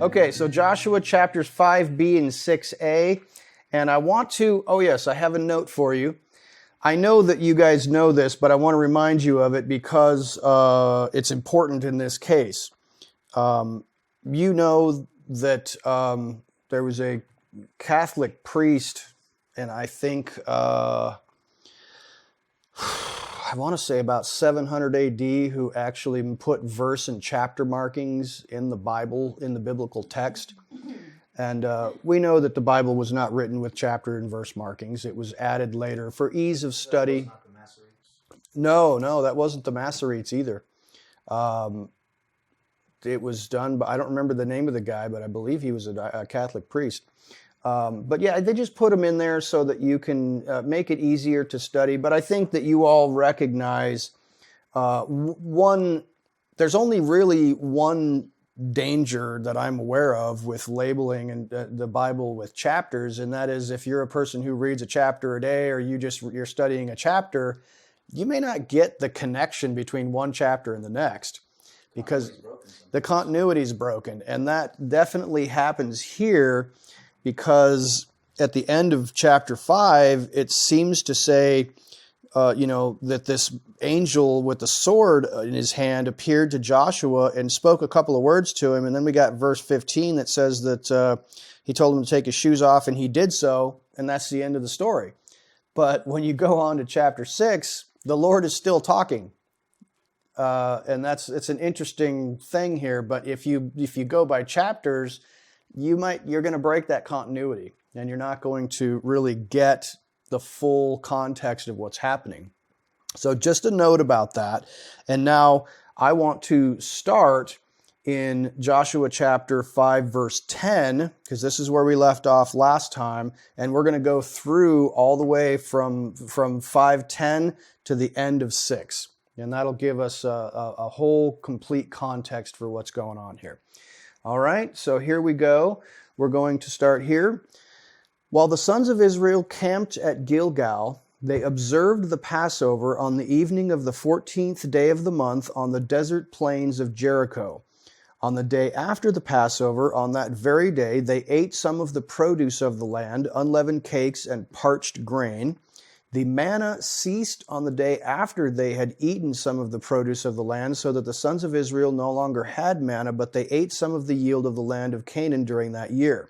Okay, so Joshua chapters 5b and 6a, and I want to, oh yes, I have a note for you. I know that you guys know this, but I want to remind you of it because it's important in this case. You know that there was a Catholic priest, and I think, I want to say about 700 AD, who actually put verse and chapter markings in the Bible, in the biblical text. And we know that the Bible was not written with chapter and verse markings. It was added later for ease of study. That was not the Masoretes? No, that wasn't the Masoretes either. It was done by, I don't remember the name of the guy, but I believe he was a Catholic priest. But yeah, they just put them in there so that you can make it easier to study. But I think that you all recognize there's only really one danger that I'm aware of with labeling and the Bible with chapters, and that is if you're a person who reads a chapter a day or you're studying a chapter, you may not get the connection between one chapter and the next because the continuity is broken. And that definitely happens here because at the end of chapter 5, it seems to say, that this angel with the sword in his hand appeared to Joshua and spoke a couple of words to him. And then we got verse 15 that says that he told him to take his shoes off, and he did so, and that's the end of the story. But when you go on to chapter 6, the Lord is still talking. And it's an interesting thing here. But if you go by chapters, you're going to break that continuity, and you're not going to really get the full context of what's happening. So just a note about that. And now I want to start in Joshua chapter 5, verse 10, because this is where we left off last time. And we're going to go through all the way from 5:10 to the end of 6. And that'll give us a whole complete context for what's going on here. All right, so here we go. We're going to start here. While the sons of Israel camped at Gilgal, they observed the Passover on the evening of the 14th day of the month on the desert plains of Jericho. On the day after the Passover, on that very day, they ate some of the produce of the land, unleavened cakes and parched grain. The manna ceased on the day after they had eaten some of the produce of the land, so that the sons of Israel no longer had manna, but they ate some of the yield of the land of Canaan during that year.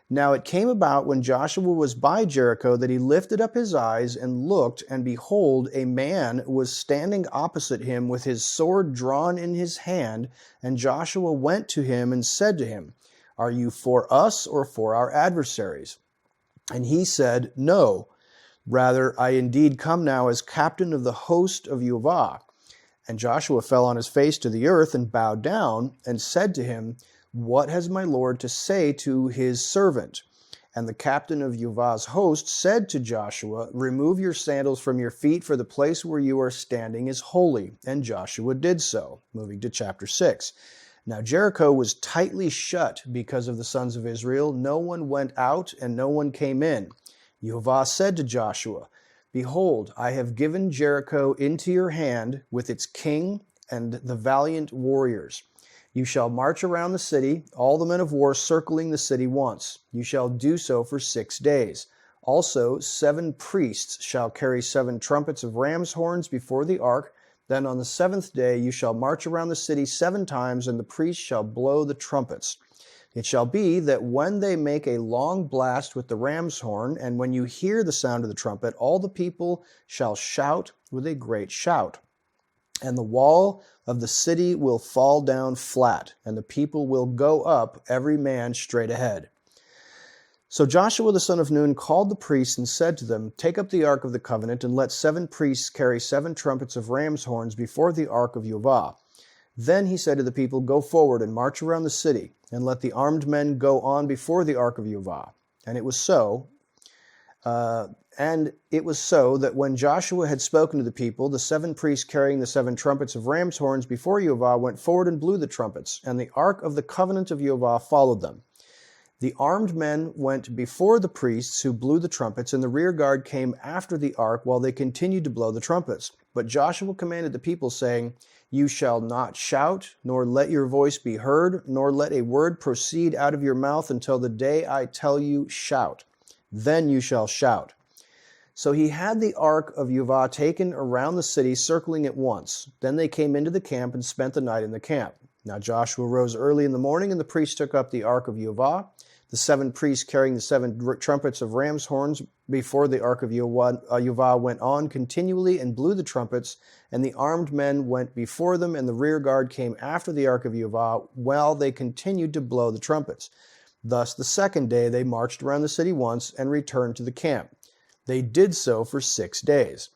Now it came about when Joshua was by Jericho that he lifted up his eyes and looked, and behold, a man was standing opposite him with his sword drawn in his hand. And Joshua went to him and said to him, "Are you for us or for our adversaries?" And he said, "No. Rather, I indeed come now as captain of the host of YHVH." And Joshua fell on his face to the earth and bowed down and said to him, "What has my Lord to say to his servant?" And the captain of YHVH's host said to Joshua, "Remove your sandals from your feet, for the place where you are standing is holy." And Joshua did so. Moving to chapter 6. Now Jericho was tightly shut because of the sons of Israel. No one went out and no one came in. YHVH said to Joshua, "Behold, I have given Jericho into your hand with its king and the valiant warriors. You shall march around the city, all the men of war circling the city once. You shall do so for 6 days. Also 7 priests shall carry 7 trumpets of ram's horns before the ark. Then on the 7th day you shall march around the city 7 times, and the priests shall blow the trumpets. It shall be that when they make a long blast with the ram's horn, and when you hear the sound of the trumpet, all the people shall shout with a great shout. And the wall of the city will fall down flat, and the people will go up, every man straight ahead." So Joshua the son of Nun called the priests and said to them, "Take up the ark of the covenant, and let 7 priests carry 7 trumpets of ram's horns before the ark of YHVH." Then he said to the people, "Go forward and march around the city, and let the armed men go on before the ark of YHVH." And it was so. That when Joshua had spoken to the people, the 7 priests carrying the 7 trumpets of ram's horns before YHVH went forward and blew the trumpets, and the ark of the covenant of YHVH followed them. The armed men went before the priests who blew the trumpets, and the rear guard came after the ark while they continued to blow the trumpets. But Joshua commanded the people, saying, You shall not shout, nor let your voice be heard, nor let a word proceed out of your mouth until the day I tell you, shout. Then you shall shout. So he had the ark of YHVH taken around the city, circling it once. Then they came into the camp and spent the night in the camp. Now Joshua rose early in the morning, and the priests took up the ark of YHVH. The 7 priests carrying the 7 trumpets of ram's horns before the ark of YHVH went on continually and blew the trumpets, and the armed men went before them, and the rear guard came after the ark of YHVH while they continued to blow the trumpets. Thus the second day they marched around the city once and returned to the camp. They did so for 6 days.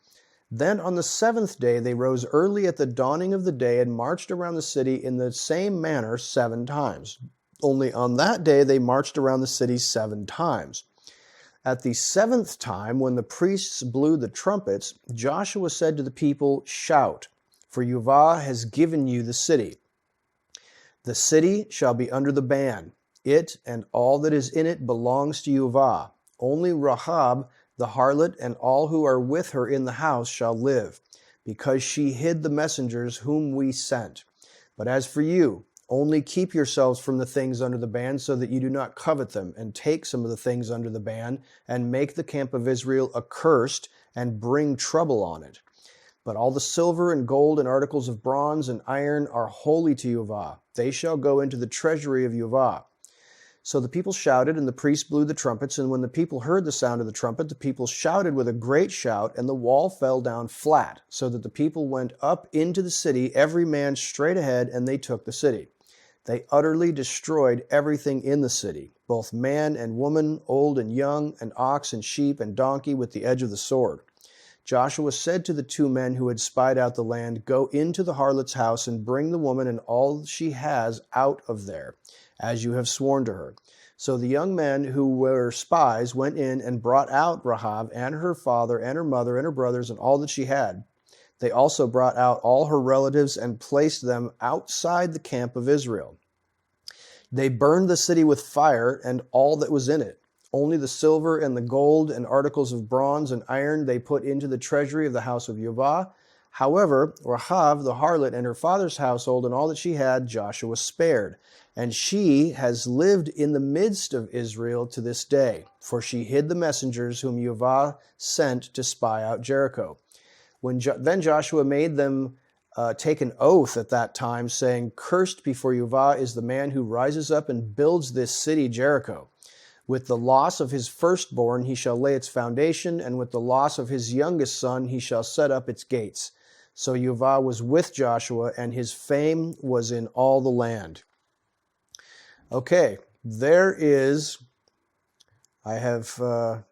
Then on the 7th day they rose early at the dawning of the day and marched around the city in the same manner 7 times. Only on that day they marched around the city 7 times. At the 7th time, when the priests blew the trumpets, Joshua said to the people, Shout, for YHVH has given you the city. The city shall be under the ban. It and all that is in it belongs to YHVH. Only Rahab, the harlot, and all who are with her in the house shall live, because she hid the messengers whom we sent. But as for you, only keep yourselves from the things under the ban, so that you do not covet them, and take some of the things under the ban, and make the camp of Israel accursed, and bring trouble on it. But all the silver and gold and articles of bronze and iron are holy to YHVH. They shall go into the treasury of YHVH. So the people shouted, and the priests blew the trumpets, and when the people heard the sound of the trumpet, the people shouted with a great shout, and the wall fell down flat, so that the people went up into the city, every man straight ahead, and they took the city. They utterly destroyed everything in the city, both man and woman, old and young, and ox and sheep and donkey, with the edge of the sword. Joshua said to the 2 men who had spied out the land, Go into the harlot's house and bring the woman and all she has out of there, as you have sworn to her. So the young men who were spies went in and brought out Rahab and her father and her mother and her brothers and all that she had. They also brought out all her relatives and placed them outside the camp of Israel. They burned the city with fire and all that was in it. Only the silver and the gold and articles of bronze and iron they put into the treasury of the house of YHVH. However, Rahab the harlot and her father's household and all that she had, Joshua spared. And she has lived in the midst of Israel to this day, for she hid the messengers whom YHVH sent to spy out Jericho. Then Joshua made them take an oath at that time, saying, Cursed before YHVH is the man who rises up and builds this city Jericho. With the loss of his firstborn he shall lay its foundation, and with the loss of his youngest son he shall set up its gates. So YHVH was with Joshua, and his fame was in all the land. Okay, I have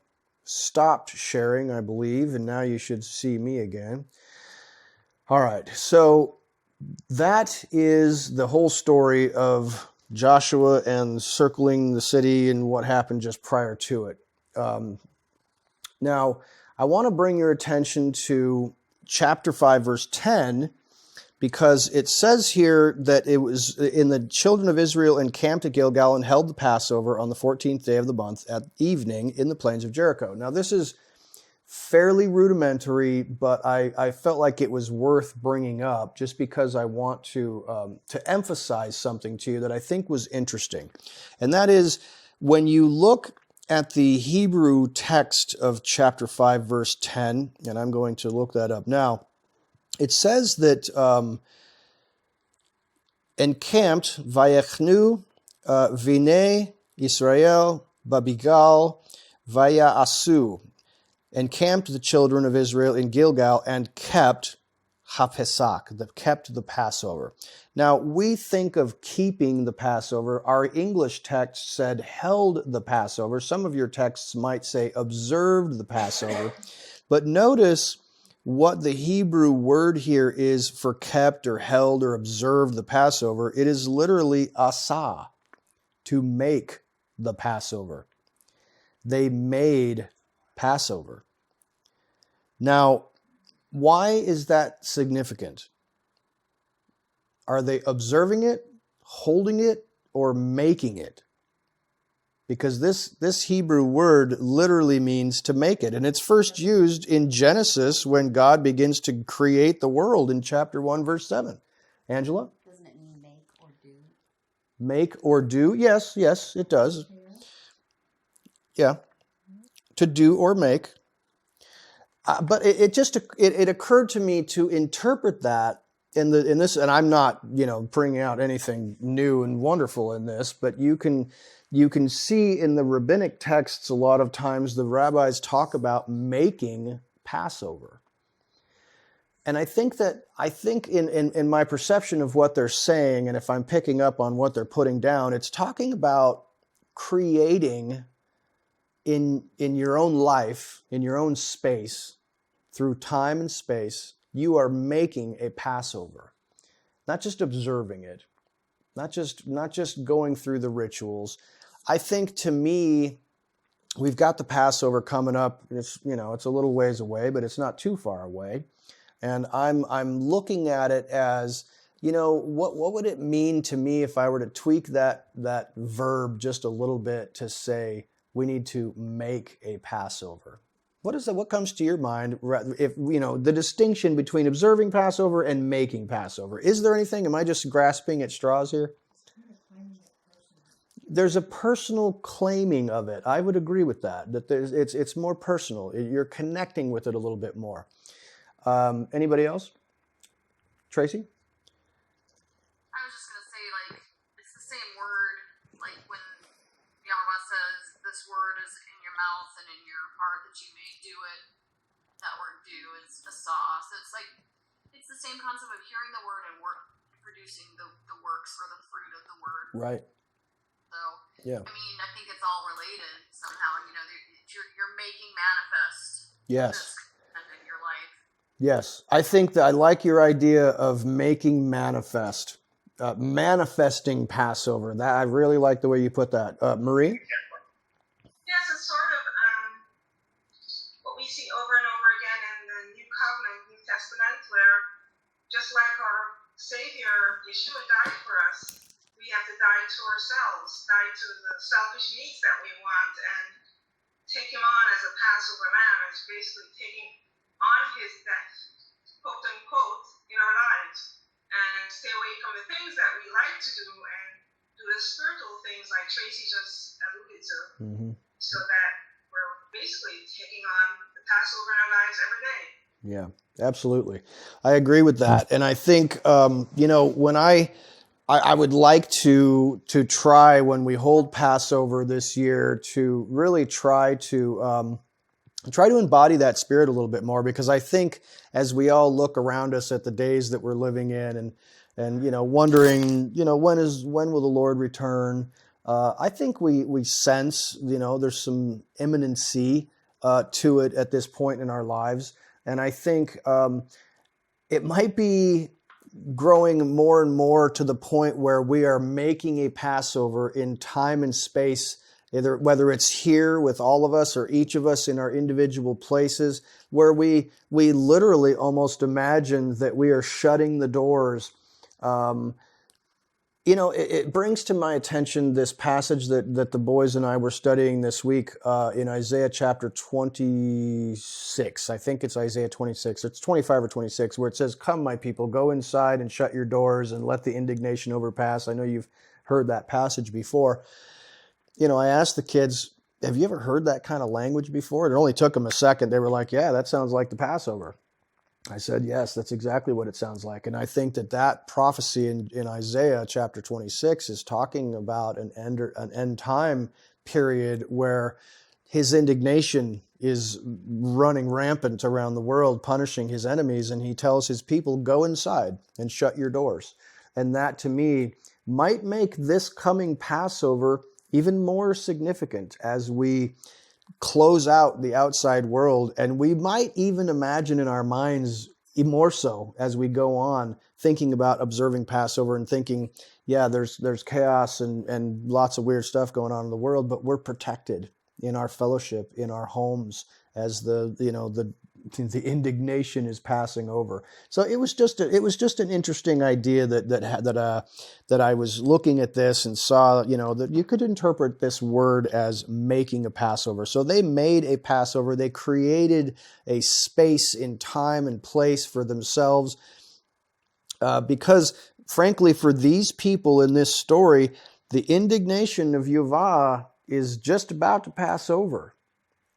stopped sharing, I believe, and now you should see me again. All right, so that is the whole story of Joshua and circling the city and what happened just prior to it. Now, I want to bring your attention to chapter 5, verse 10, because it says here that it was in the children of Israel encamped at Gilgal and held the Passover on the 14th day of the month at evening in the plains of Jericho. Now, this is fairly rudimentary, but I felt like it was worth bringing up just because I want to emphasize something to you that I think was interesting. And that is, when you look at the Hebrew text of chapter 5, verse 10, and I'm going to look that up now, it says that encamped vayechnu v'nei Yisrael babigal vaya'asu, encamped the children of Israel in Gilgal and kept HaPesach, kept the Passover. Now, we think of keeping the Passover. Our English text said held the Passover. Some of your texts might say observed the Passover. But notice what the Hebrew word here is for kept or held or observed the Passover. It is literally asa, to make the Passover. They made Passover. Now, why is that significant? Are they observing it, holding it, or making it? because this Hebrew word literally means to make it. And it's first used in Genesis when God begins to create the world in chapter 1, verse 7. Angela? Doesn't it mean make or do? Make or do? Yes, it does. Yeah. To do or make. But it occurred to me to interpret that in this, and I'm not, bringing out anything new and wonderful in this, but you can see in the rabbinic texts a lot of times the rabbis talk about making Passover. And I think in my perception of what they're saying, and if I'm picking up on what they're putting down, it's talking about creating in your own life, in your own space, through time and space, you are making a Passover. Not just observing it, not just going through the rituals. I think, to me, we've got the Passover coming up. It's it's a little ways away, but it's not too far away. And I'm looking at it as, what would it mean to me if I were to tweak that verb just a little bit to say we need to make a Passover? What is that? What comes to your mind? If the distinction between observing Passover and making Passover. Is there anything? Am I just grasping at straws here? There's a personal claiming of it. I would agree with that. That it's more personal. You're connecting with it a little bit more. Anybody else? Tracy? I was just going to say, it's the same word, when Yahweh says, this word is in your mouth and in your heart that you may do it. That word do is asah. So it's the same concept of hearing the word and producing the works or the fruit of the word. Right. So, yeah. I think it's all related somehow. You're making manifest. Yes. This in your life. Yes, I think that I like your idea of making manifest, manifesting Passover. That I really like the way you put that. Marie? Yes, it's sort of what we see over and over again in the New Covenant, New Testament, where just like our Savior, Yeshua, died for us, we have to die to ourselves, die to the selfish needs that we want, and take him on as a Passover lamb. It's basically taking on his death, quote unquote, in our lives, and stay away from the things that we like to do and do the spiritual things like Tracy just alluded to, so that we're basically taking on the Passover in our lives every day. Yeah, absolutely. I agree with that. And I think, when I would like to try, when we hold Passover this year, to really try to embody that spirit a little bit more, because I think as we all look around us at the days that we're living in and wondering, when will the Lord return? I think we sense, there's some imminency to it at this point in our lives. And I think it might be growing more and more to the point where we are making a Passover in time and space, whether it's here with all of us or each of us in our individual places, where we literally almost imagine that we are shutting the doors. It brings to my attention this passage that the boys and I were studying this week in Isaiah chapter 26. I think it's Isaiah 26. It's 25 or 26, where it says, "Come, my people, go inside and shut your doors and let the indignation overpass." I know you've heard that passage before. I asked the kids, have you ever heard that kind of language before? It only took them a second. They were like, yeah, that sounds like the Passover. I said, yes, that's exactly what it sounds like. And I think that prophecy in Isaiah chapter 26 is talking about an end time period where his indignation is running rampant around the world, punishing his enemies. And he tells his people, go inside and shut your doors. And that, to me, might make this coming Passover even more significant as we close out the outside world. And we might even imagine in our minds, more so as we go on, thinking about observing Passover and thinking, yeah, there's chaos and lots of weird stuff going on in the world, but we're protected in our fellowship, in our homes, as the The indignation is passing over. So it was just an interesting idea that I was looking at this and saw, that you could interpret this word as making a Passover. So they made a Passover. They created a space in time and place for themselves, because frankly, for these people in this story, the indignation of Yehovah is just about to pass over.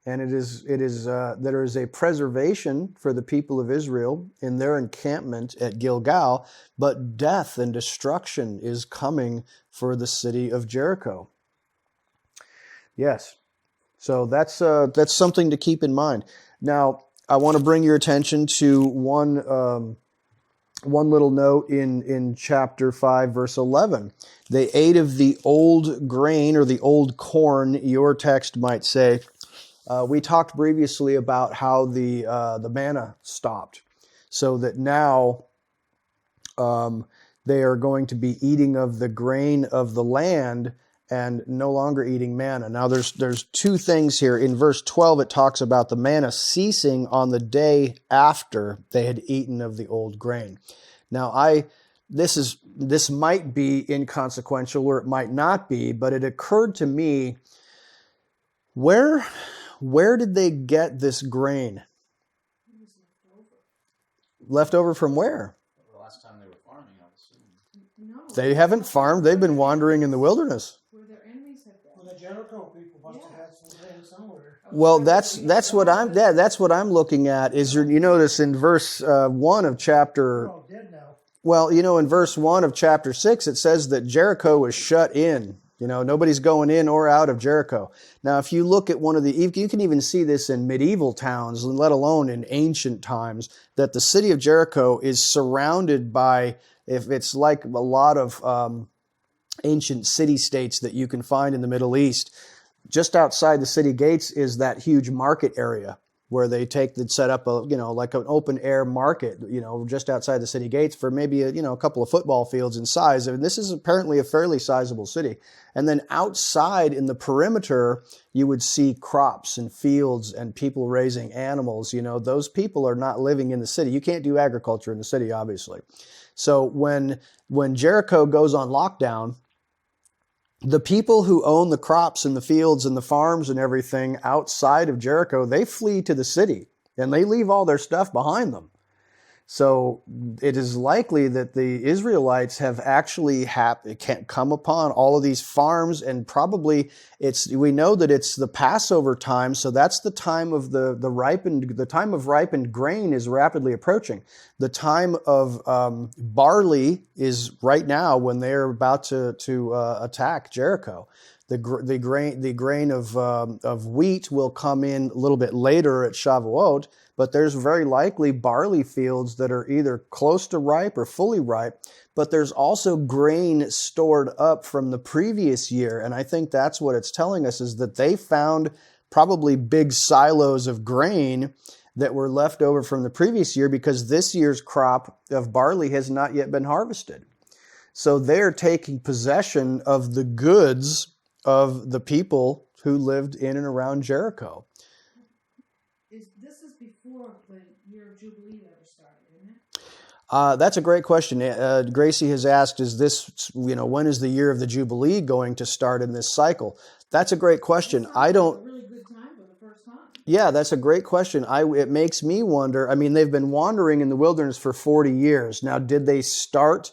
And there is a preservation for the people of Israel in their encampment at Gilgal, but death and destruction is coming for the city of Jericho. Yes, so that's something to keep in mind. Now, I want to bring your attention to one little note in chapter 5, verse 11. They ate of the old grain, or the old corn, your text might say. We talked previously about how the manna stopped, so that now they are going to be eating of the grain of the land and no longer eating manna. Now there's two things here. In verse 12, it talks about the manna ceasing on the day after they had eaten of the old grain. Now this might be inconsequential, or it might not be, but it occurred to me, where did they get this grain? Left over from where? The last time they were farming, I assume. No. They haven't farmed. They've been wandering in the wilderness. Where their enemies have been. Well, the Jericho people must have had some grain somewhere. Well, that's what I'm looking at. Is you notice in verse 1 of chapter. They're all dead now. Well, in verse 1 of chapter 6, it says that Jericho was shut in. Nobody's going in or out of Jericho. Now, if you look at you can even see this in medieval towns, let alone in ancient times, that the city of Jericho is surrounded by, if it's like a lot of ancient city-states that you can find in the Middle East, just outside the city gates is that huge market area where they set up like an open air market, just outside the city gates for maybe a couple of football fields in size. I mean, this is apparently a fairly sizable city. And then outside in the perimeter, you would see crops and fields and people raising animals. Those people are not living in the city. You can't do agriculture in the city, obviously. So when Jericho goes on lockdown, the people who own the crops and the fields and the farms and everything outside of Jericho, they flee to the city and they leave all their stuff behind them. So it is likely that the Israelites have actually come upon all of these farms, and probably we know that it's the Passover time, so that's the time of the time of ripened grain is rapidly approaching. The time of barley is right now when they're about to attack Jericho. The grain of wheat will come in a little bit later at Shavuot, but there's very likely barley fields that are either close to ripe or fully ripe, but there's also grain stored up from the previous year. And I think that's what it's telling us, is that they found probably big silos of grain that were left over from the previous year, because this year's crop of barley has not yet been harvested. So they're taking possession of the goods of the people who lived in and around Jericho. This is before the year of Jubilee ever started, isn't it? That's a great question. Gracie has asked, is this, when is the year of the Jubilee going to start in this cycle? That's a great question. I don't... It's a really good time for the first time. Yeah, that's a great question. It makes me wonder. I mean, they've been wandering in the wilderness for 40 years. Now, did they start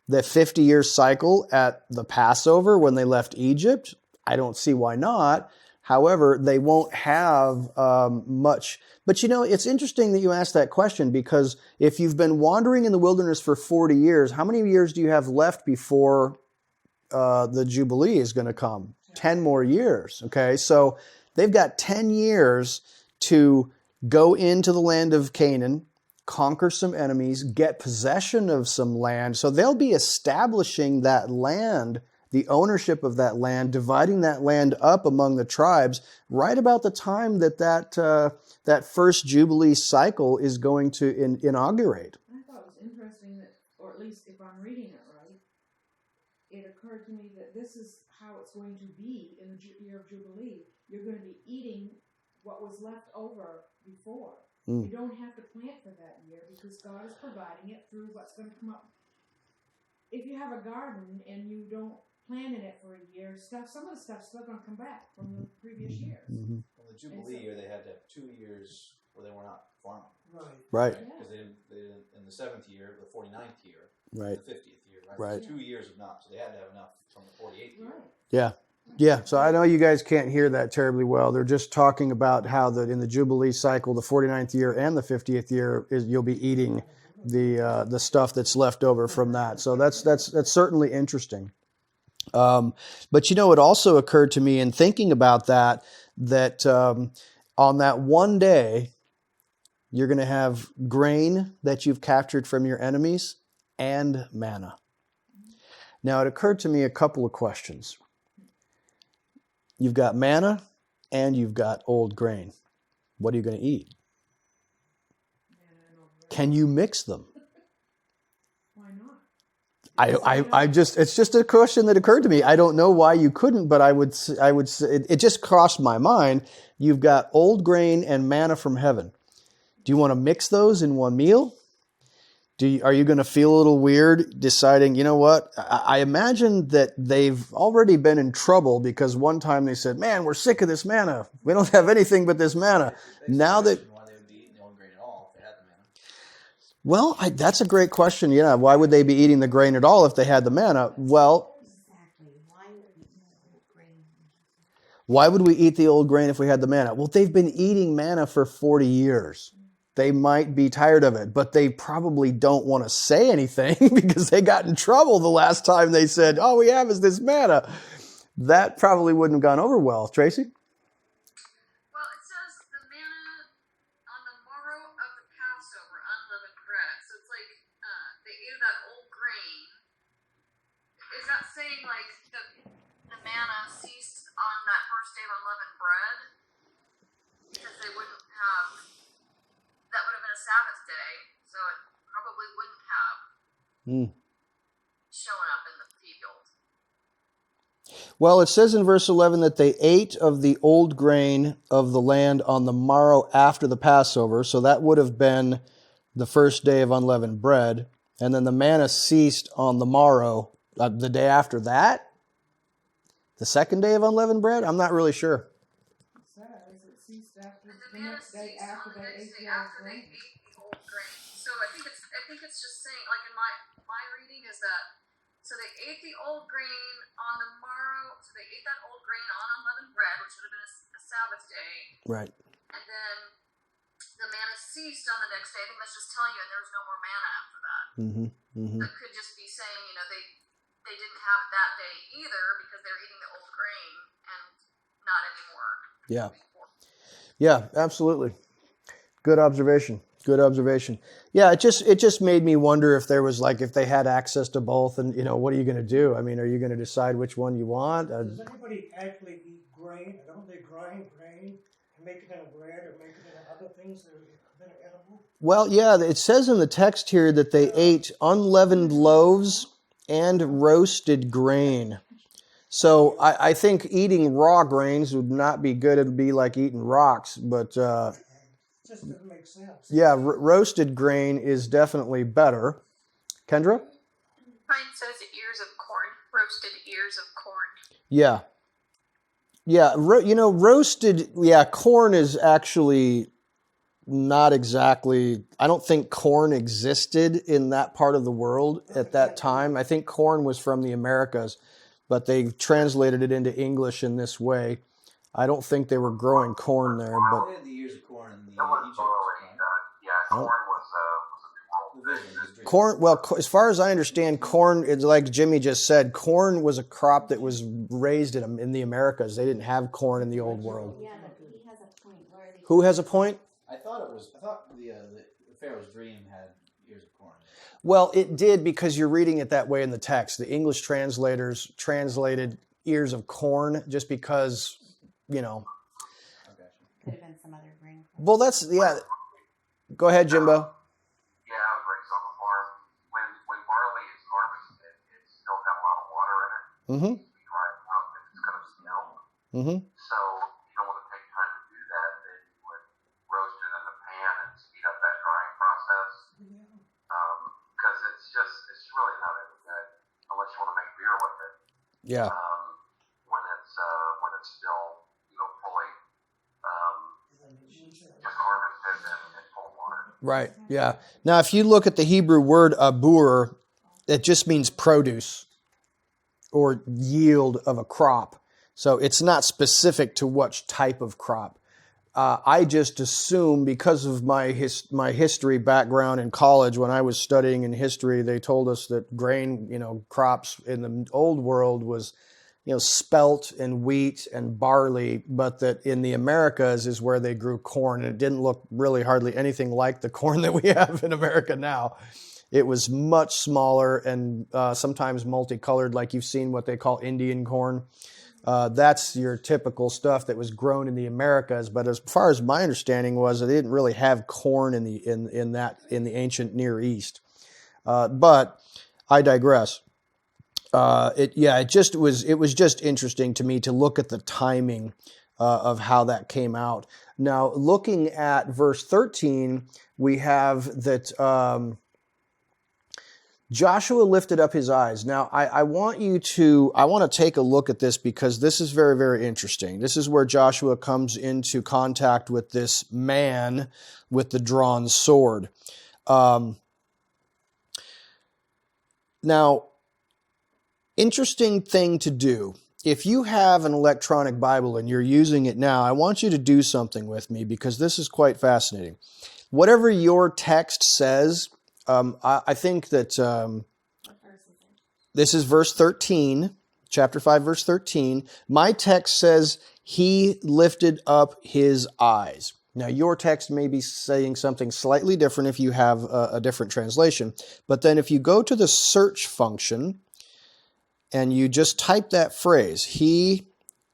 the 50-year cycle at the Passover when they left Egypt? I don't see why not. However, they won't have much. But it's interesting that you asked that question, because if you've been wandering in the wilderness for 40 years, how many years do you have left before the Jubilee is going to come? 10 more years. Okay, so they've got 10 years to go into the land of Canaan, conquer some enemies, get possession of some land. So they'll be establishing that land, the ownership of that land, dividing that land up among the tribes, right about the time that first Jubilee cycle is going to inaugurate. I thought it was interesting that, or at least if I'm reading it right, it occurred to me that this is how it's going to be in the year of Jubilee. You're going to be eating what was left over before. You don't have to plant for that year because God is providing it through what's going to come up. If you have a garden and you don't plant in it for a year, some of the stuff's still going to come back from the previous years. Mm-hmm. Well, the Jubilee year, they had to have 2 years where they were not farming. Right. Because they didn't, in the 7th year, the 49th year, Right. the 50th year, right? Right. So 2 years of not, so they had to have enough from the 48th year. Right. Yeah. Yeah. So I know you guys can't hear that terribly well. They're just talking about how that in the Jubilee cycle, the 49th year and the 50th year is you'll be eating the stuff that's left over from that. So that's certainly interesting. But you know, it also occurred to me in thinking about that on that one day, you're going to have grain that you've captured from your enemies and manna. Now, it occurred to me a couple of questions. You've got manna and you've got old grain. What are you going to eat? Can you mix them? Why not? It's just a question that occurred to me. I don't know why you couldn't, but I would say, it just crossed my mind. You've got old grain and manna from heaven. Do you want to mix those in one meal? Are you going to feel a little weird deciding, you know what? I imagine that they've already been in trouble because one time they said, man, we're sick of this manna. We don't have anything but this manna. Now that, why they would be eating the old grain at all if they had the manna. well, that's a great question. Yeah. Why would they be eating the grain at all if they had the manna? Well, Exactly. Why would we eat the old grain? why would we eat the old grain if we had the manna? Well, they've been eating manna for 40 years. They might be tired of it, but they probably don't want to say anything because they got in trouble the last time they said, all we have is this manna. That probably wouldn't have gone over well. Tracy? Well, it says the manna on the morrow of the Passover, unleavened bread. So it's like they ate that old grain. Is that saying like the manna ceased on that first day of unleavened bread? Because they wouldn't have, that would have been a Sabbath day, so it probably wouldn't have shown up in the field. Well, it says in verse 11 that they ate of the old grain of the land on the morrow after the Passover. So that would have been the first day of unleavened bread. And then the manna ceased on the morrow, the day after that? The second day of unleavened bread? I'm not really sure. It ceased after The the manna next day ceased after on the they next ate day the old after they grain. ate the old grain. So I think it's just saying, like in my reading is that, so they ate the old grain on the morrow, so they ate that old grain on unleavened bread, which would have been a Sabbath day, Right. and then the manna ceased on the next day. I think that's just telling you there was no more manna after that. Mm-hmm. Mm-hmm. That could just be saying, they didn't have it that day either because they were eating the old grain and not anymore. Yeah. Yeah, absolutely. Good observation. Good observation. Yeah, it just made me wonder if there was if they had access to both and, what are you going to do? I mean, are you going to decide which one you want? Does anybody actually eat grain? Don't they grind grain and make it into bread or make it into other things that are edible? Well, yeah, it says in the text here that they ate unleavened loaves and roasted grain. So I think eating raw grains would not be good. It would be like eating rocks. But It just doesn't make sense. yeah, roasted grain is definitely better. Kendra? Mine says ears of corn, roasted ears of corn. Yeah. Yeah, roasted, corn is actually not exactly, I don't think corn existed in that part of the world at that time. I think corn was from the Americas, but they translated it into English in this way. I don't think they were growing corn there, but They had the ears of corn in the That was Egypt. corn was a big world thing. corn, well, as far as I understand, corn, it's like Jimmy just said, corn was a crop that was raised in the Americas. They didn't have corn in the old world. Yeah, but he has a point. Where are they Who has a point? I thought the Pharaoh's dream had ears of corn. Well, it did because you're reading it that way in the text. The English translators translated ears of corn just because, I got you. Could have been some other grain. Well, Go ahead, Jimbo. Yeah, I was raised on a farm. When barley is harvested, it's still got a lot of water in it. Mm-hmm. It needs to be dried out because it's going to smell. Mm-hmm. So you don't want to take time to do that. Then you would roast it in the pan and Yeah. When it's still, fully just harvested and full of water. Right. Yeah. Now, if you look at the Hebrew word abur, it just means produce or yield of a crop. So it's not specific to what type of crop. I just assume, because of my history background in college, when I was studying in history, they told us that grain, crops in the old world was, spelt and wheat and barley, but that in the Americas is where they grew corn, and it didn't look really hardly anything like the corn that we have in America now. It was much smaller and sometimes multicolored, like you've seen what they call Indian corn. That's your typical stuff that was grown in the Americas. But as far as my understanding was, they didn't really have corn in the ancient Near East. But I digress. It was just interesting to me to look at the timing of how that came out. Now, looking at verse 13, we have that Joshua lifted up his eyes. Now, I want to take a look at this, because this is very, very interesting. This is where Joshua comes into contact with this man with the drawn sword. Now, interesting thing to do. If you have an electronic Bible and you're using it now, I want you to do something with me, because this is quite fascinating. Whatever your text says, I think that this is verse 13, chapter 5, verse 13. My text says, he lifted up his eyes. Now, your text may be saying something slightly different if you have a different translation. But then if you go to the search function and you just type that phrase, he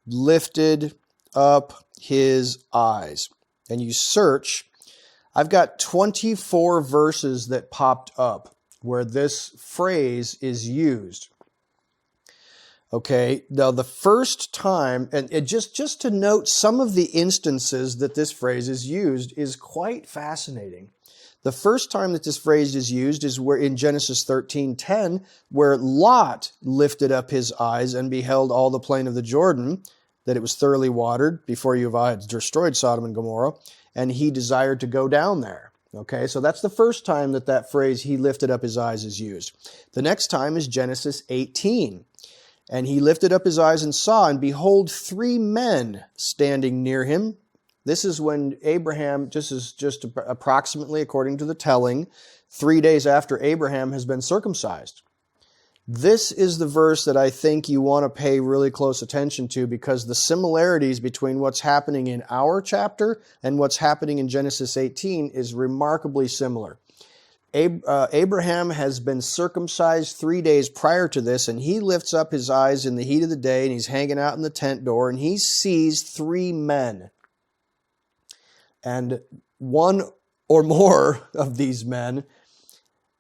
lifted up his eyes, and you search, I've got 24 verses that popped up where this phrase is used. Okay, now the first time, and just to note some of the instances that this phrase is used is quite fascinating. The first time that this phrase is used is where in Genesis 13:10, where Lot lifted up his eyes and beheld all the plain of the Jordan, that it was thoroughly watered before Yehovah had destroyed Sodom and Gomorrah, and he desired to go down there. Okay, so that's the first time that phrase, he lifted up his eyes, is used. The next time is Genesis 18. And he lifted up his eyes and saw, and behold, 3 men standing near him. This is when Abraham, just approximately according to the telling, 3 days after Abraham has been circumcised. This is the verse that I think you want to pay really close attention to, because the similarities between what's happening in our chapter and what's happening in Genesis 18 is remarkably similar. Abraham has been circumcised 3 days prior to this, and he lifts up his eyes in the heat of the day, and he's hanging out in the tent door, and he sees 3 men. And one or more of these men,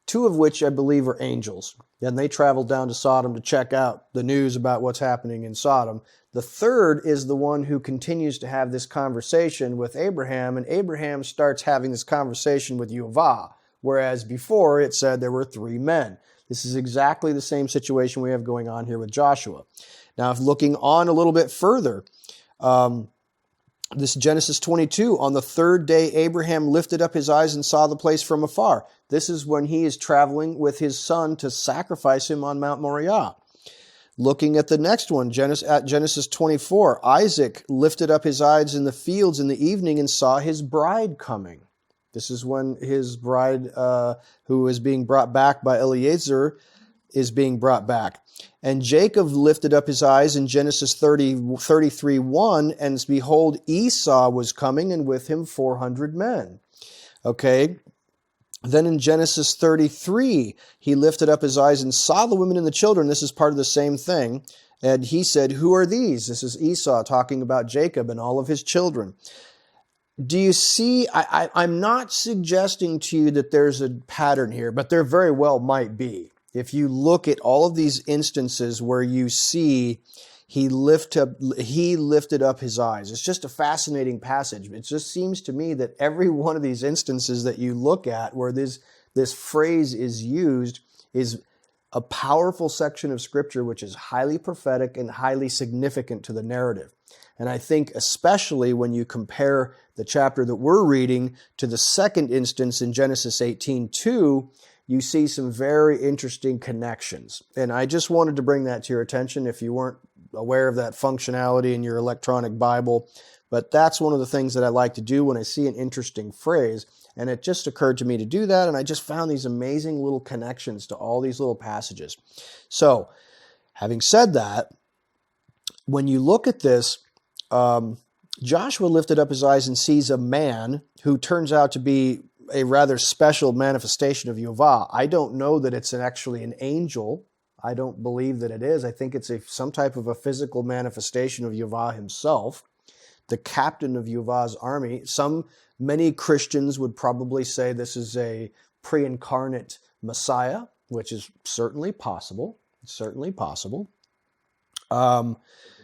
2 of which I believe are angels, and they traveled down to Sodom to check out the news about what's happening in Sodom. The third is the one who continues to have this conversation with Abraham, and Abraham starts having this conversation with Yehovah, whereas before it said there were 3 men. This is exactly the same situation we have going on here with Joshua. Now, if looking on a little bit further, this Genesis 22, on the 3rd day Abraham lifted up his eyes and saw the place from afar. This is when he is traveling with his son to sacrifice him on Mount Moriah. Looking at the next one, Genesis 24, Isaac lifted up his eyes in the fields in the evening and saw his bride coming. This is when his bride, who is being brought back by Eliezer, is being brought back. And Jacob lifted up his eyes in Genesis 33:1, and behold, Esau was coming, and with him 400 men. Okay. Then in Genesis 33, he lifted up his eyes and saw the women and the children. This is part of the same thing. And he said, who are these? This is Esau talking about Jacob and all of his children. Do you see, I'm not suggesting to you that there's a pattern here, but there very well might be. If you look at all of these instances where you see he lifted up his eyes. It's just a fascinating passage. It just seems to me that every one of these instances that you look at where this phrase is used is a powerful section of Scripture which is highly prophetic and highly significant to the narrative. And I think especially when you compare the chapter that we're reading to the second instance in Genesis 18:2, you see some very interesting connections. And I just wanted to bring that to your attention if you weren't aware of that functionality in your electronic Bible. But that's one of the things that I like to do when I see an interesting phrase. And it just occurred to me to do that, and I just found these amazing little connections to all these little passages. So, having said that, when you look at this, Joshua lifted up his eyes and sees a man who turns out to be a rather special manifestation of Yehovah. I don't know that it's actually an angel. I don't believe that it is. I think it's some type of a physical manifestation of Yehovah himself, the captain of Yehovah's army. Many Christians would probably say this is a pre-incarnate Messiah, which is certainly possible. It's certainly possible. The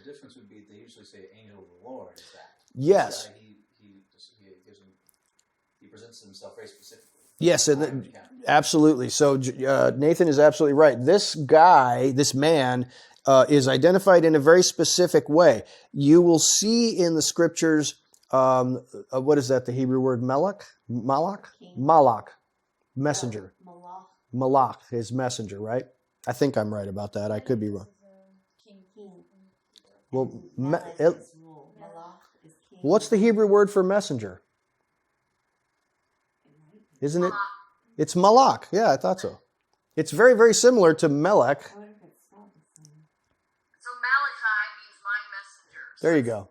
difference would be they usually say angel of the Lord. Is that? Yes. He presents himself very specifically. Yes, and absolutely. So Nathan is absolutely right. This guy, this man, is identified in a very specific way. You will see in the Scriptures, what is that, the Hebrew word Malach? Malach, messenger. Malach is messenger, right? I think I'm right about that. I could be wrong. Well, what's the Hebrew word for messenger? Isn't it? It's Malach. Yeah, I thought so. It's very, very similar to Melech. So Malachi means my messenger. There you go.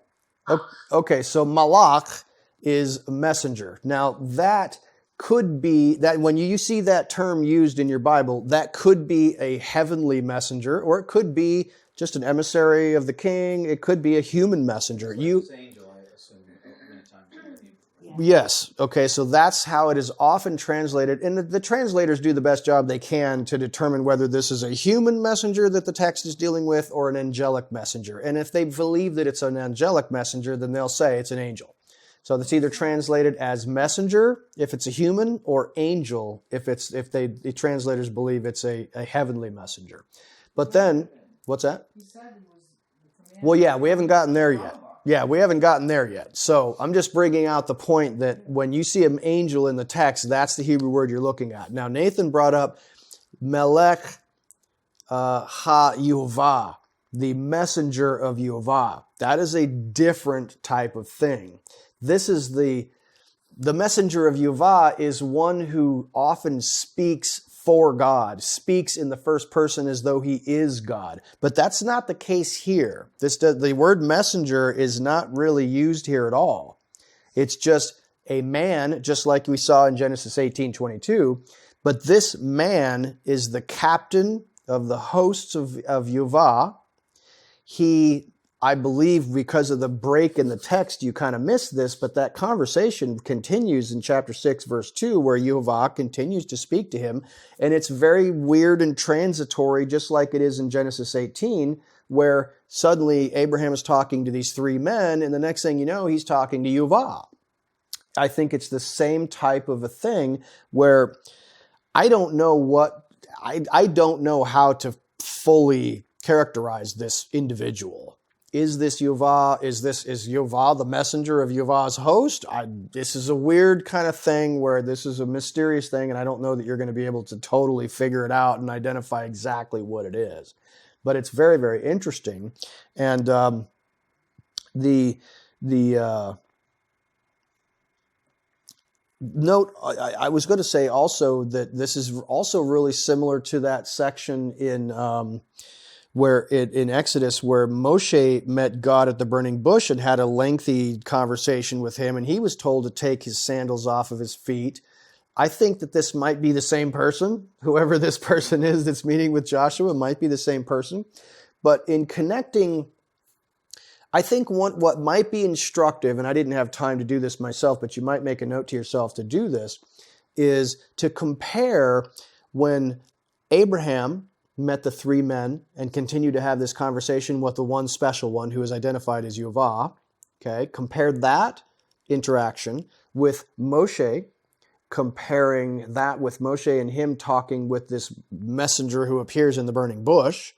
Okay, so Malach is messenger. Now, that could be, that when you see that term used in your Bible, that could be a heavenly messenger, or it could be just an emissary of the king. It could be a human messenger. Angel, I assume, many times in the Hebrew. Yes. Okay, so that's how it is often translated. And the translators do the best job they can to determine whether this is a human messenger that the text is dealing with or an angelic messenger. And if they believe that it's an angelic messenger, then they'll say it's an angel. So it's either translated as messenger if it's a human, or angel if the translators believe it's a heavenly messenger. But then, what's that? Well, yeah, we haven't gotten there yet. We haven't gotten there yet. So I'm just bringing out the point that when you see an angel in the text, that's the Hebrew word you're looking at. Now, Nathan brought up Melech ha-Yehovah, the messenger of Yehovah. That is a different type of thing. This is the messenger of Yehovah is one who often speaks for God, speaks in the first person as though he is God. But that's not the case here. The word messenger is not really used here at all. It's just a man, just like we saw in Genesis 18:22. But this man is the captain of the hosts of Yehovah. I believe because of the break in the text, you kind of missed this, but that conversation continues in chapter 6, verse 2, where Yehovah continues to speak to him. And it's very weird and transitory, just like it is in Genesis 18, where suddenly Abraham is talking to these three men, and the next thing you know, he's talking to Yehovah. I think it's the same type of a thing where I don't know how to fully characterize this individual. Is this Yehovah? Is Yehovah the messenger of Yehovah's host? This is a weird kind of thing where this is a mysterious thing, and I don't know that you're going to be able to totally figure it out and identify exactly what it is. But it's very, very interesting. And note, I was going to say also that this is also really similar to that section in Exodus where Moshe met God at the burning bush and had a lengthy conversation with him, and he was told to take his sandals off of his feet. I think that this might be the same person. Whoever this person is that's meeting with Joshua might be the same person. But in connecting, I think what might be instructive, and I didn't have time to do this myself, but you might make a note to yourself to do this, is to compare when Abraham met the three men and continued to have this conversation with the one special one who is identified as Yehovah. Okay, compare that interaction with Moshe comparing that with Moshe and him talking with this messenger who appears in the burning bush,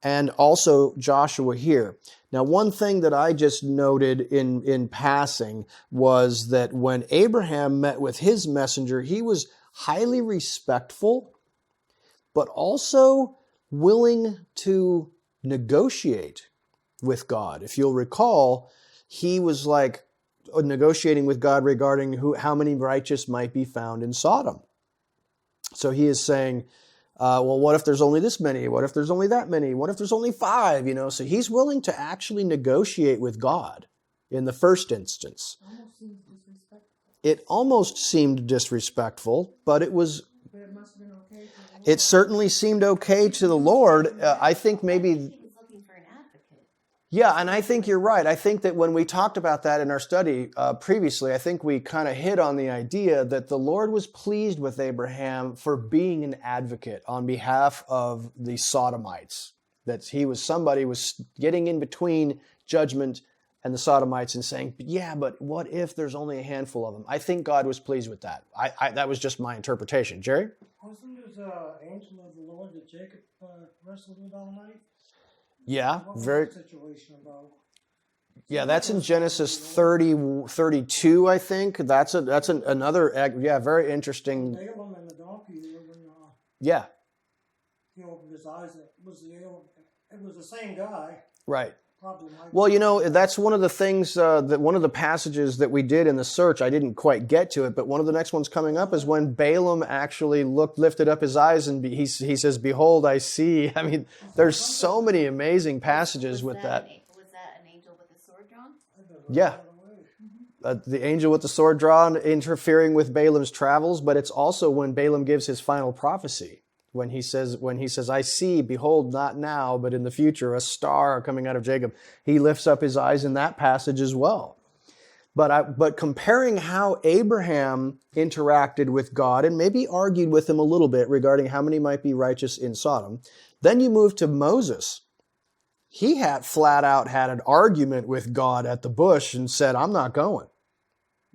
and also Joshua here. Now, one thing that I just noted in passing was that when Abraham met with his messenger, he was highly respectful, but also willing to negotiate with God. If you'll recall, he was like negotiating with God regarding how many righteous might be found in Sodom. So he is saying, well, what if there's only this many? What if there's only that many? What if there's only 5? So he's willing to actually negotiate with God in the first instance. Almost seems disrespectful. It almost seemed disrespectful, but it was. But it must have been okay to the Lord. It certainly seemed okay to the Lord. I think maybe. He was looking for an advocate. Yeah, and I think you're right. I think that when we talked about that in our study previously, I think we kind of hit on the idea that the Lord was pleased with Abraham for being an advocate on behalf of the Sodomites. That he was somebody was getting in between judgment and the Sodomites and saying, yeah, but what if there's only a handful of them? I think God was pleased with that. That was just my interpretation. Jerry? Wasn't there an angel of the Lord that Jacob wrestled with all night? Yeah, What was very. that situation about? Yeah, that's in Genesis 32, I think. That's another. Yeah, very interesting. Balaam and the donkey, when Yeah, he opened his eyes, it was the same guy. right. Probably might Well, that's one of the things that one of the passages that we did in the search. I didn't quite get to it, but one of the next ones coming up is when Balaam actually lifted up his eyes, and he says, "Behold, I see." I mean, there's so many amazing passages with that. Was that an angel with a sword drawn? Yeah. The angel with the sword drawn interfering with Balaam's travels, but it's also when Balaam gives his final prophecy. When he says, I see, behold, not now, but in the future, a star coming out of Jacob. He lifts up his eyes in that passage as well. But comparing how Abraham interacted with God and maybe argued with him a little bit regarding how many might be righteous in Sodom, then you move to Moses. He had flat out had an argument with God at the bush and said, I'm not going.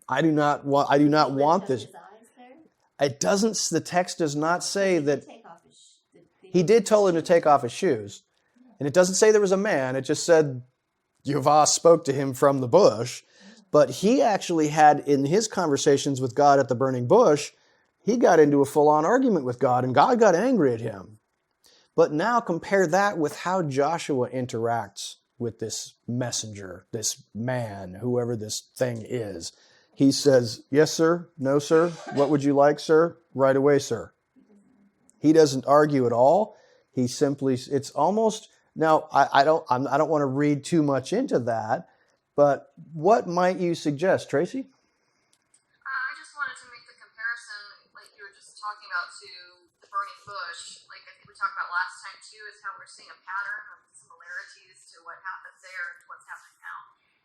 I do not want this. His eyes there? It doesn't. The text does not say that. Take off He did tell him to take off his shoes. And it doesn't say there was a man. It just said Yehovah spoke to him from the bush. But he actually had, in his conversations with God at the burning bush, he got into a full-on argument with God, and God got angry at him. But now compare that with how Joshua interacts with this messenger, this man, whoever this thing is. He says, yes, sir. No, sir. What would you like, sir? Right away, sir. He doesn't argue at all. He simply, it's almost, now I don't want to read too much into that, but what might you suggest, Tracy? I just wanted to make the comparison, like you were just talking about, to the burning bush. Like I think we talked about last time too, is how we're seeing a pattern of similarities to what happened there and to what's happening now.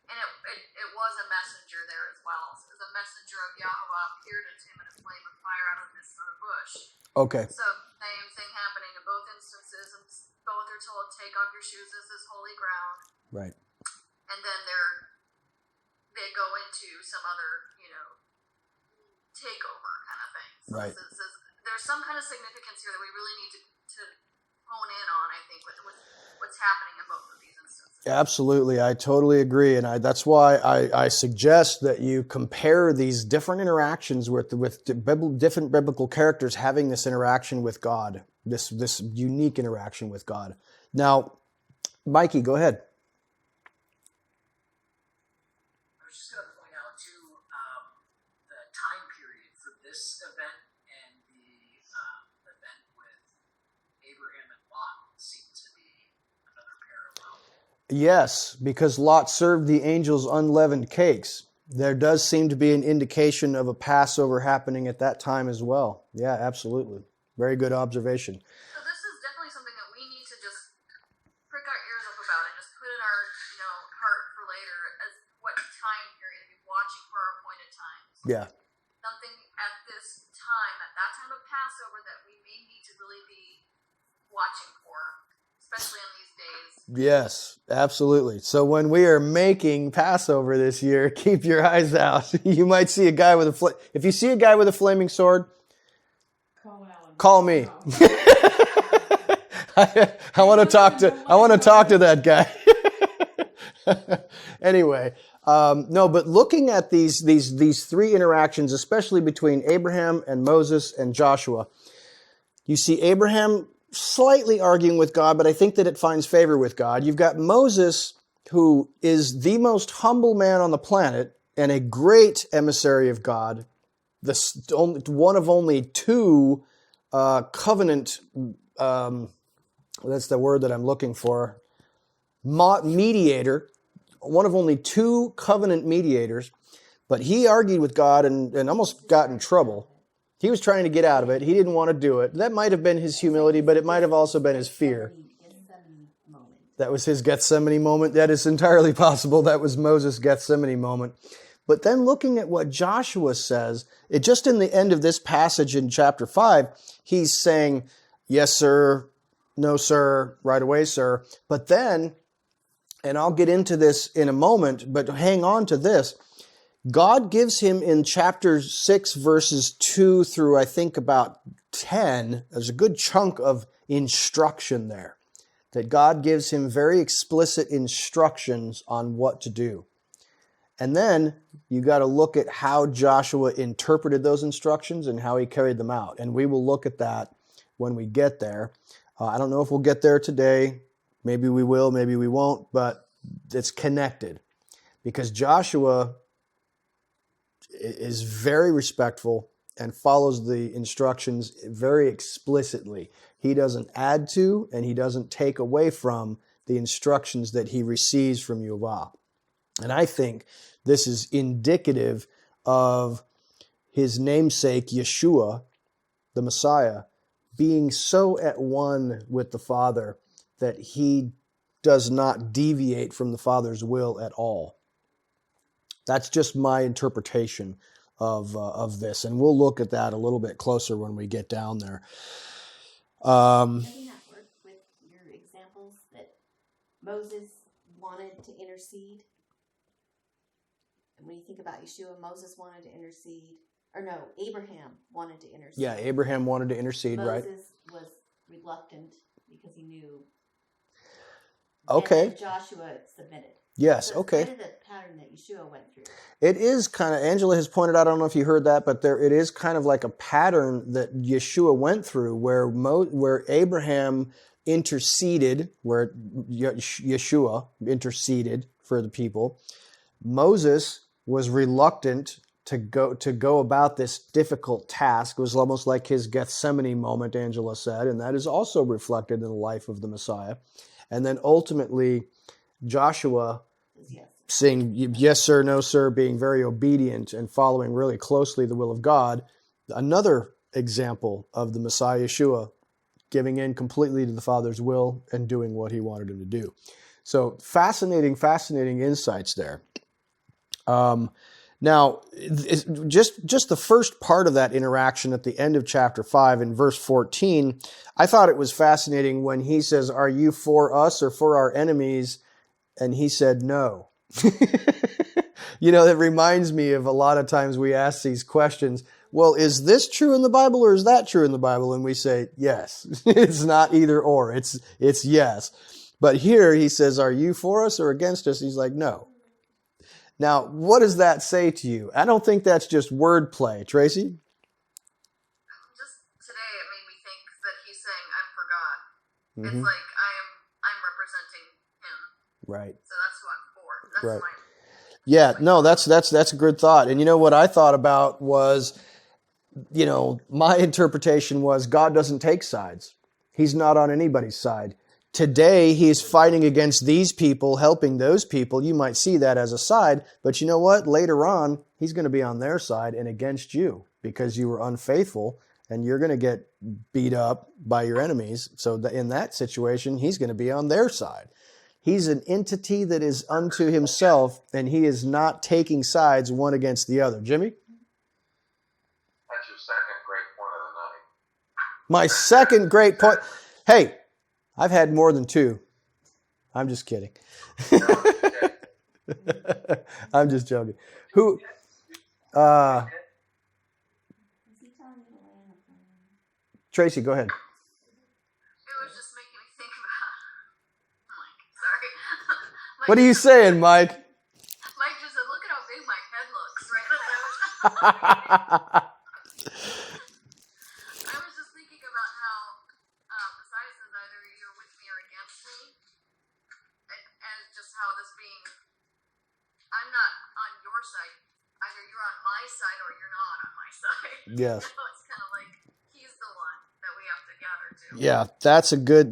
And it was a messenger there as well. So the messenger of Yahweh appeared unto him in a flame of fire out of the midst of the bush. Okay. So same thing happening in both instances, and both are told, take off your shoes, this is holy ground. Right. And then they go into some other, takeover kind of thing. So Right. There's some kind of significance here that we really need to hone in on, I think, with what's happening in both of these instances. Absolutely. I totally agree. And that's why I suggest that you compare these different interactions with different biblical characters having this interaction with God, this unique interaction with God. Now, Mikey, go ahead. I was just going to point out, too, the time period for this event and the event with Abraham and Lot seems to be another parallel. Yes, because Lot served the angels unleavened cakes. There does seem to be an indication of a Passover happening at that time as well. Yeah, absolutely. Very good observation. So this is definitely something that we need to just prick our ears up about and just put in our, heart for later as what time period to be watching for our appointed times. Yeah. Something at this time, at that time of Passover, that we may need to really be watching for, especially in these days. Yes, absolutely. So when we are making Passover this year, keep your eyes out. You might see a guy with if you see a guy with a flaming sword, call me. I want to talk to that guy. Anyway, no, but looking at these three interactions, especially between Abraham and Moses and Joshua, you see Abraham slightly arguing with God, but I think that it finds favor with God. You've got Moses, who is the most humble man on the planet and a great emissary of God, one of only two covenant, that's the word that I'm looking for, mediator, one of only two covenant mediators, but he argued with God and almost got in trouble. He was trying to get out of it. He didn't want to do it. That might have been his humility, but it might have also been his fear. That was his Gethsemane moment. That is entirely possible. That was Moses' Gethsemane moment. But then looking at what Joshua says, it just in the end of this passage in chapter 5, he's saying, yes, sir, no, sir, right away, sir. But then, and I'll get into this in a moment, but hang on to this, God gives him in chapter 6, verses 2 through I think about 10, there's a good chunk of instruction there, that God gives him very explicit instructions on what to do. And then you got to look at how Joshua interpreted those instructions and how he carried them out. And we will look at that when we get there. I don't know if we'll get there today. Maybe we will, maybe we won't, but it's connected. Because Joshua is very respectful and follows the instructions very explicitly. He doesn't add to and he doesn't take away from the instructions that he receives from Yehovah. And I think this is indicative of his namesake, Yeshua, the Messiah, being so at one with the Father that he does not deviate from the Father's will at all. That's just my interpretation of this, and we'll look at that a little bit closer when we get down there. Doesn't that work with your examples that Moses wanted to intercede? And when you think about Yeshua, Moses wanted to intercede. Or no, Abraham wanted to intercede. Yeah, Abraham wanted to intercede, right? Moses was reluctant because he knew. Okay. And Joshua submitted. Yes, so okay. It's kind of the pattern that Yeshua went through. It is kind of, Angela has pointed out, I don't know if you heard that, but it is kind of like a pattern that Yeshua went through where Abraham interceded, where Yeshua interceded for the people. Moses was reluctant to go about this difficult task. It was almost like his Gethsemane moment, Angela said, and that is also reflected in the life of the Messiah. And then ultimately, Joshua saying yes, sir, no, sir, being very obedient and following really closely the will of God. Another example of the Messiah Yeshua giving in completely to the Father's will and doing what he wanted him to do. So fascinating insights there. Now, just the first part of that interaction at the end of chapter 5 in verse 14, I thought it was fascinating when he says, are you for us or for our enemies? And he said, no. That reminds me of a lot of times we ask these questions, well, is this true in the Bible or is that true in the Bible? And we say, yes. It's not either or, it's yes. But here he says, are you for us or against us? He's like, no. Now, what does that say to you? I don't think that's just wordplay. Tracy? Just today it made me think that he's saying, I'm for God. Mm-hmm. It's like I'm representing him. Right. So that's who I'm for. That's right. my... Yeah, no, that's a good thought. And what I thought about was, my interpretation was God doesn't take sides. He's not on anybody's side. Today, he's fighting against these people, helping those people. You might see that as a side, but you know what? Later on, he's going to be on their side and against you because you were unfaithful and you're going to get beat up by your enemies. So in that situation, he's going to be on their side. He's an entity that is unto himself, and he is not taking sides one against the other. Jimmy? That's your second great point of the night. My second great point. Hey, I've had more than 2. I'm just kidding. I'm just joking. Who? Tracy, go ahead. It was just making me think about. Mike, sorry. Mike, What are you saying, Mike? Mike just said, "Look at how big my head looks right now." I was just thinking about how, besides says either you're with me or against me, and just how this being, I'm not on your side. Either you're on my side or you're not on my side. Yes. It's kind of like he's the one that we have to gather to. Yeah,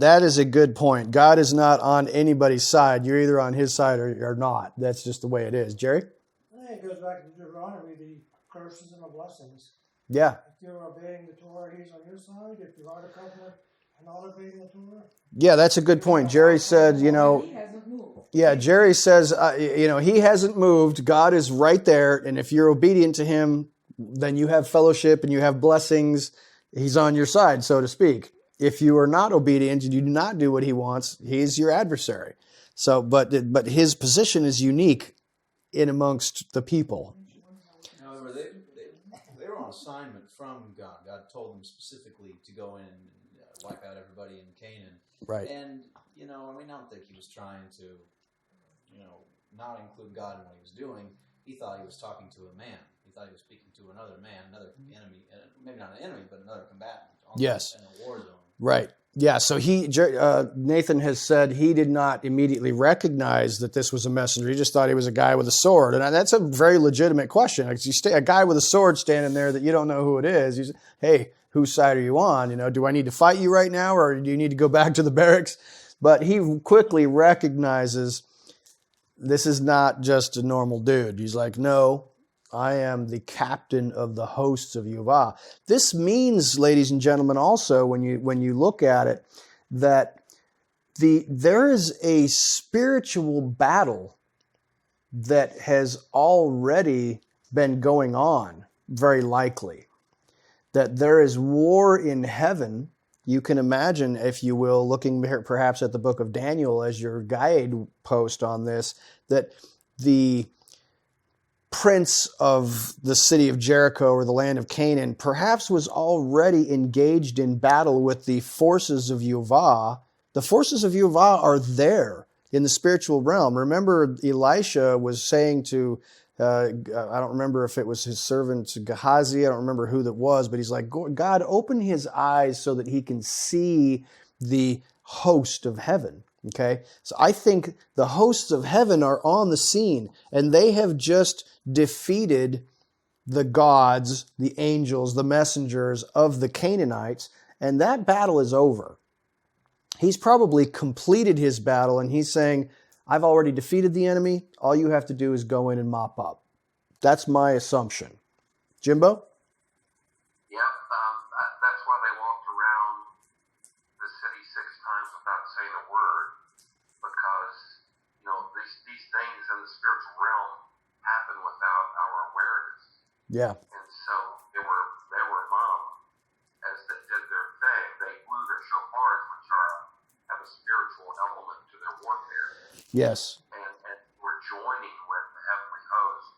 that is a good point. God is not on anybody's side. You're either on his side or not. That's just the way it is. Jerry? I think it goes back to Deuteronomy, the curses and the blessings. Yeah. If you're obeying the Torah, he's on your side. If you're out of covenant and not obeying the Torah. Yeah, that's a good point. Jerry said, He hasn't moved. yeah, Jerry says, he hasn't moved. God is right there. And if you're obedient to him, then you have fellowship and you have blessings. He's on your side, so to speak. If you are not obedient and you do not do what he wants, he's your adversary. So, but his position is unique in amongst the people. However, they were on assignment from God. God told them specifically to go in and wipe out everybody in Canaan. Right. And, I don't think he was trying to, not include God in what he was doing. He thought he was talking to a man. He thought he was speaking to another man, another enemy, maybe not an enemy, but another combatant. Yes. In a war zone. Right. Yeah. So Nathan has said he did not immediately recognize that this was a messenger. He just thought he was a guy with a sword. And that's a very legitimate question. Like, a guy with a sword standing there that you don't know who it is. You say, hey, whose side are you on? Do I need to fight you right now, or do you need to go back to the barracks? But he quickly recognizes this is not just a normal dude. He's like, no, I am the captain of the hosts of YHVH. This means, ladies and gentlemen, also when you look at it, that there is a spiritual battle that has already been going on, very likely. That there is war in heaven. You can imagine, if you will, looking perhaps at the book of Daniel as your guide post on this, that the prince of the city of Jericho or the land of Canaan perhaps was already engaged in battle with the forces of YHVH. The forces of YHVH are there in the spiritual realm. Remember, Elisha was saying to, I don't remember if it was his servant Gehazi, I don't remember who that was, but he's like, God, open his eyes so that he can see the host of heaven. Okay, so I think the hosts of heaven are on the scene, and they have just defeated the gods, the angels, the messengers of the Canaanites, and that battle is over. He's probably completed his battle, and he's saying, I've already defeated the enemy. All you have to do is go in and mop up. That's my assumption. Jimbo? Yeah, that's why they walked around the city 6 times without saying a word, because these things in the spiritual realm happen without our awareness. Yeah. And so they were mum as they did their thing. They blew their shofars, which have a spiritual element to their warfare. Yes. And we're joining with the heavenly host,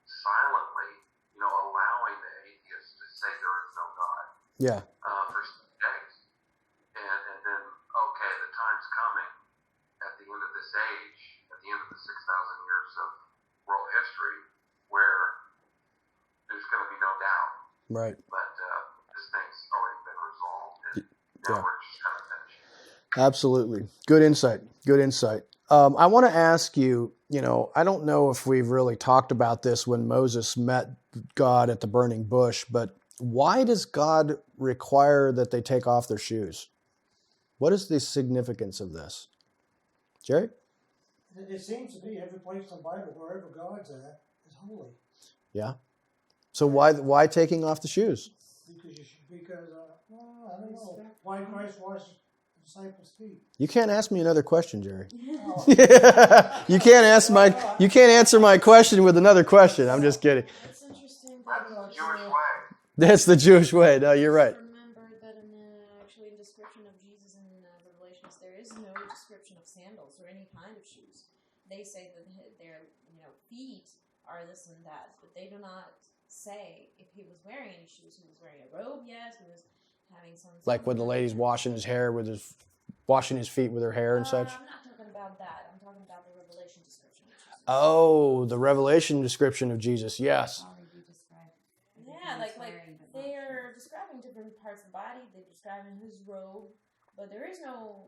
silently, allowing the atheists to say there is no God. Yeah. For 6 days. And then, okay, the time's coming at the end of this age, at the end of the 6,000 years of world history, where there's going to be no doubt. Right. But this thing's already been resolved, and now we're just kind of finished. Absolutely. Good insight. Good insight. I want to ask you, I don't know if we've really talked about this when Moses met God at the burning bush, but why does God require that they take off their shoes? What is the significance of this? Jerry? It seems to be every place in the Bible, wherever God's at, is holy. Yeah. So why taking off the shoes? Because I don't know. Why Christ washed the disciples' feet? You can't ask me another question, Jerry. Oh. You can't answer my question with another question. I'm just kidding. It's interesting That's that the Jewish way. That's the Jewish way. No, you're right. remember that in the description of Jesus in they say that their feet are this and that, but they do not say if he was wearing any shoes. He was wearing a robe, yes. He was having some. Like when the lady's washing his feet with her hair and such. I'm not talking about that. I'm talking about the Revelation description of Jesus. Oh, the Revelation description of Jesus. Yes. Yeah, like they are describing different parts of the body. They're describing his robe, but there is no,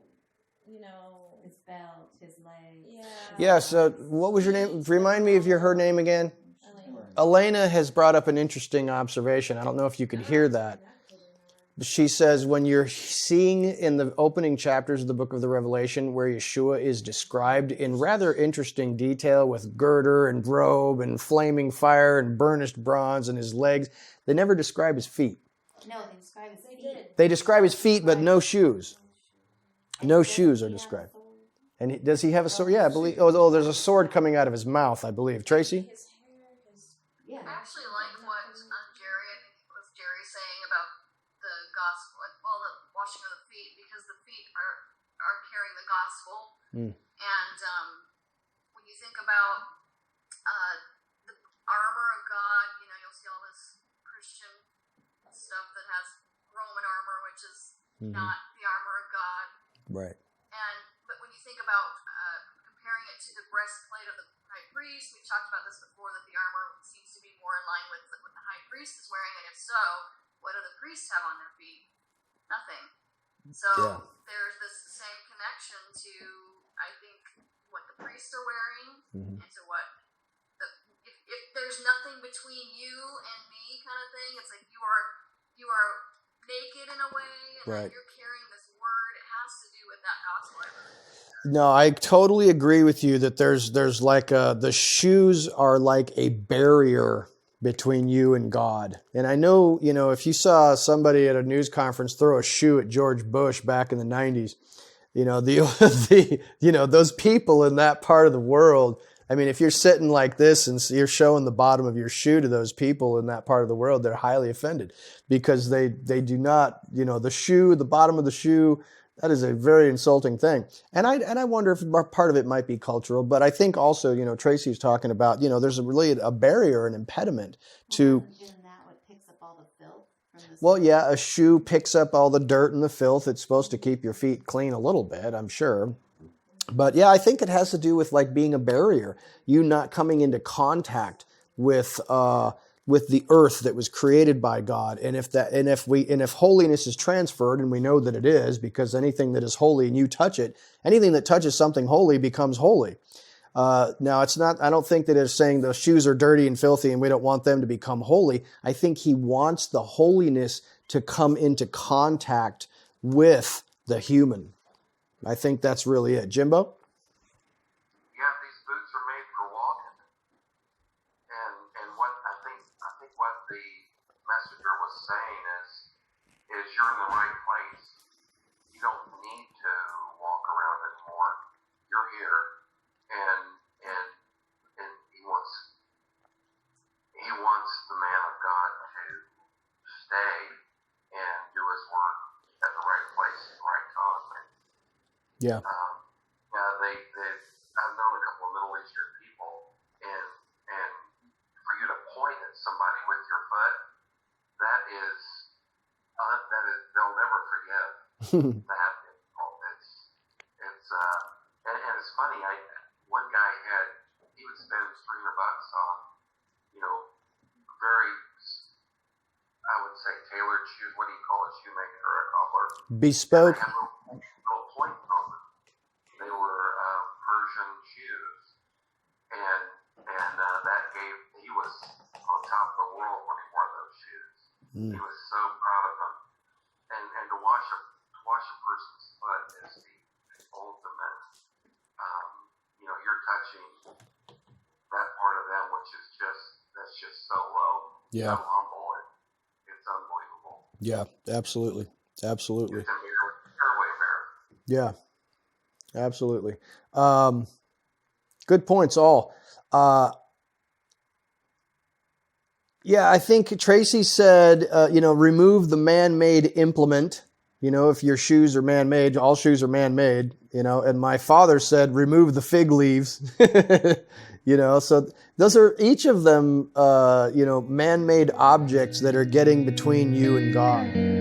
his belt, his legs. Yeah. Yes. What was your name? Remind me of her name again. Elena has brought up an interesting observation. I don't know if you could hear that. She says when you're seeing in the opening chapters of the book of the Revelation where Yeshua is described in rather interesting detail with girder and robe and flaming fire and burnished bronze and his legs, they never describe his feet. No, they describe his feet. They describe his feet, but no shoes. No shoes are described. And does he have a sword? Yeah, I believe. Oh, there's a sword coming out of his mouth, I believe. Tracy? I actually like what Jerry, I think it was Jerry saying about the gospel, the washing of the feet, because the feet are carrying the gospel. And when you think about the armor of God, you'll see all this Christian stuff that has Roman armor, which is not the armor of God. Right. But when you think about comparing it to the breastplate of the high priest, we talked about this before, that the armor seems to be more in line with what the high priest is wearing, and if so, what do the priests have on their feet? Nothing. So there's this same connection to, I think, what the priests are wearing, and to what if there's nothing between you and me, kind of thing. It's like you are naked in a way, and you're carrying this word. It has to do with that gospel. No, I totally agree with you that there's like the shoes are like a barrier between you and God. And I know, if you saw somebody at a news conference throw a shoe at George Bush back in the 90s, those people in that part of the world, I mean, if you're sitting like this and you're showing the bottom of your shoe to those people in that part of the world, they're highly offended because they do not, the bottom of the shoe, that is a very insulting thing. And I wonder if part of it might be cultural, but I think also, Tracy's talking about, there's really a barrier, an impediment to... Isn't that what picks up all the filth? Well, yeah, a shoe picks up all the dirt and the filth. It's supposed to keep your feet clean a little bit, I'm sure. But yeah, I think it has to do with like being a barrier, you not coming into contact with the earth that was created by God. And if holiness is transferred, and we know that it is, because anything that is holy and you touch it, anything that touches something holy becomes holy. Now it's not, I don't think that it's saying the shoes are dirty and filthy and we don't want them to become holy. I think he wants the holiness to come into contact with the human. I think that's really it. Jimbo? Yeah, these boots are made for walking. And what I think what the messenger was saying is you're in the right place. You don't need to walk around anymore. You're here. And he wants the man of God to stay and do his work at the right place at the right time. Yeah. I've known a couple of Middle Eastern people, and for you to point at somebody with your foot, that is they'll never forget that. And it's funny. One guy he would spend $300 on, very, I would say, tailored shoes. What do you call a shoemaker or a cobbler? Bespoke. And they had little points on them. They were Persian shoes, and he was on top of the world when he wore those shoes. He was so proud of them, and to wash a person's foot is the ultimate. You're touching that part of them, which is that's just so low, so humble, and it's unbelievable. Yeah, absolutely. It's a fairway mirror. Yeah, absolutely. Good points all. Yeah, I think Tracy said, remove the man-made implement You know, if your shoes are man-made, all shoes are man-made, you know, and my father said, remove the fig leaves, you know, so those are each of them, you know, man-made objects that are getting between you and God.